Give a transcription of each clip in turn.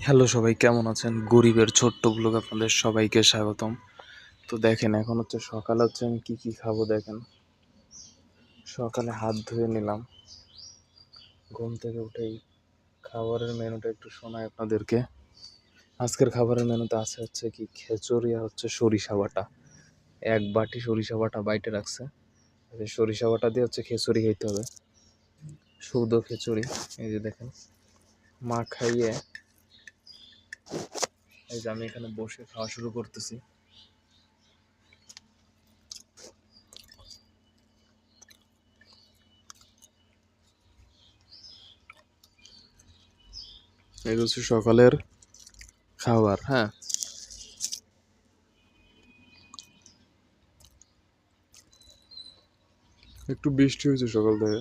Hello সবাই কেমন আছেন? গরিবের ছোট্ট ব্লগ আপনাদের সবাইকে স্বাগতম। তো দেখেন এখন হচ্ছে সকাল হচ্ছে আমি কি খাবো দেখেন। সকালে হাত ধুয়ে নিলাম। ঘুম থেকে উঠেই খাবারের মেনুটা একটু শোনাই আপনাদেরকে। আজকের খাবারের মেনুতে আছে হচ্ছে কি খিচুড়ি আর হচ্ছে সরিষা বাটা। এক বাটি সরিষা বাটা বাইটে রাখছে। এই সরিষা বাটা দিয়ে হচ্ছে খিচুড়ি খেতে হবে। শুধু খিচুড়ি। এই যে দেখেন। মা খাইয়ে এই যে আমি এখানে বসে খাওয়া শুরু করতেছি। এই হচ্ছে সকালের খাবার, হ্যাঁ। একটু বৃষ্টি হয়েছে সকাল থেকে,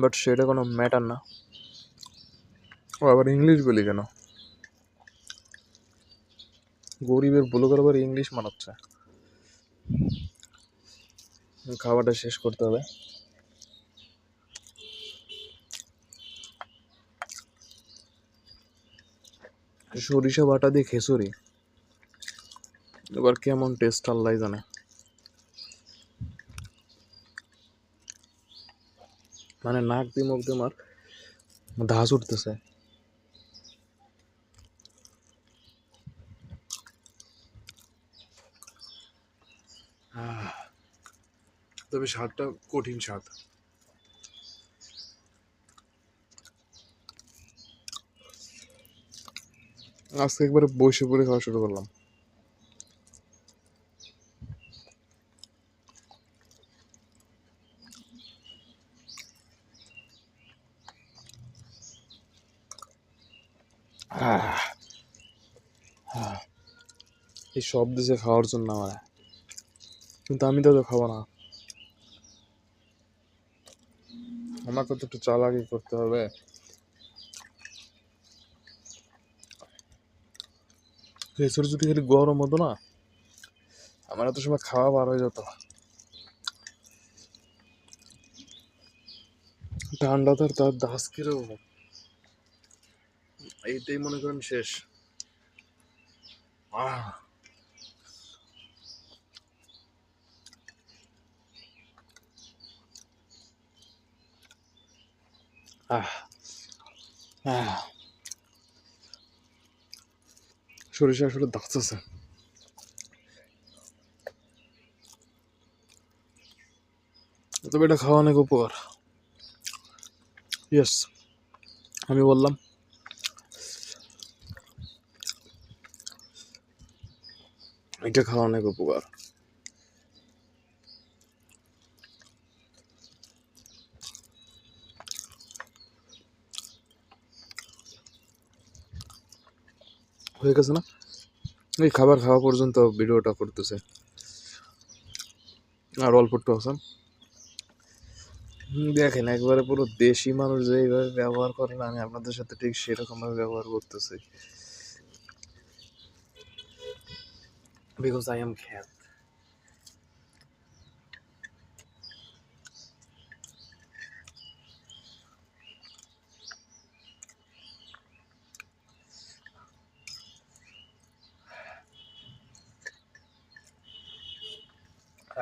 বাট সেটা কোনো ম্যাটার না। ও আবার ইংলিশ বলি কেন? গরিবের ব্লগার আবার ইংলিশ মানাচ্ছে। খাওয়াটা শেষ করতে হবে। সরিষা বাটা দিয়ে খিচুড়ি, এবার কেমন টেস্ট আল্লাহ জানে। মানে নাক দিয়ে মুখ দিয়ে আমার ধাস উঠতেছে। তবে স্বাদটা কঠিন স্বাদ। আজকে একবারে বসে পড়ে খাওয়া শুরু করলাম। এই সব দিছে খাওয়ার জন্য আমার, কিন্তু আমি তো খাবো না। আমাকে তো একটু চালাকি করতে হবে। খিচুড়ি যদি খালি গরম হতো না, আমার এত সময় খাওয়া বার হয়ে যেত। ঠান্ডা তার দাস কিরকম, এইটাই মনে করেন শেষ। আহ আহ আহ সরিষা আসলে দাঁত আছে। তবে এটা খাওয়া অনেক উপকার। ইয়েস, আমি বললাম এটা খাওয়া অনেক উপকার। হয়ে গেছে না? এই খাবার খাওয়া পর্যন্ত ভিডিওটা করতেছে আর অল্প একটু আছে। দেখেন একবারে পুরো দেশি মানুষ যেভাবে ব্যবহার করেন আমি আপনাদের সাথে ঠিক সেরকম ভাবে ব্যবহার করতেছি। বিকজ আই এম খ্যাত।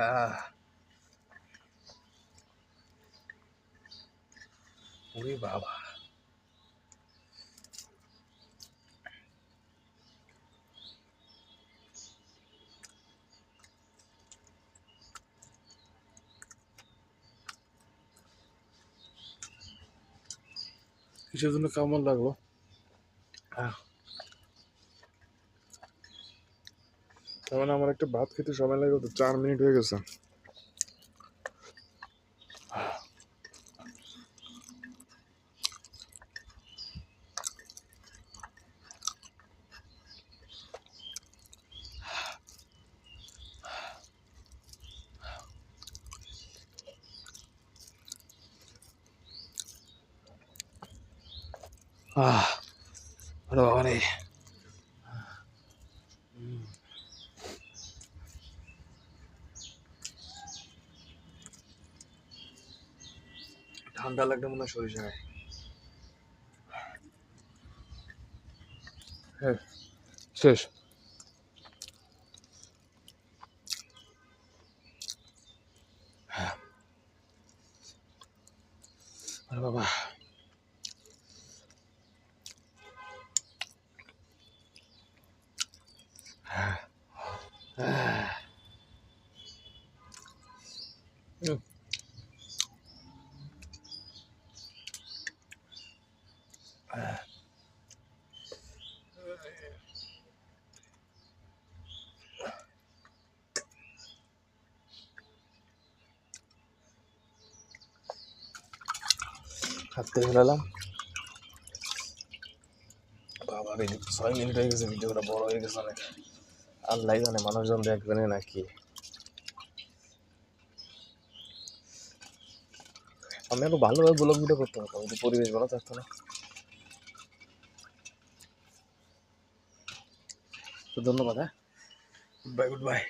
আহ ওরে বাবা, কিসের জন্য কেমন লাগলো? তার মানে আমার একটা ভাত খেতে সময় লাগে তো 4 মিনিট হয়ে গেছে। আহ আরে বাবা রে, ঠান্ডা লাগলে মনে হয় সরিষা খায়। শেষ। আরে বাবা, হাঁটতে ফেলালাম। বাবা রে, 6 মিনিট হয়ে গেছে, ভিডিওটা বড় হয়ে গেছে অনেক। আল্লাহ জানে মানুষজন দেখবে না নাকি। আমি একটু ভালোভাবে ব্লগ ভিডিও করতে পারতাম, কিন্তু পরিবেশ ভালো থাকতো না। তো ধন্যবাদ, হ্যাঁ, বাই, গুড বাই।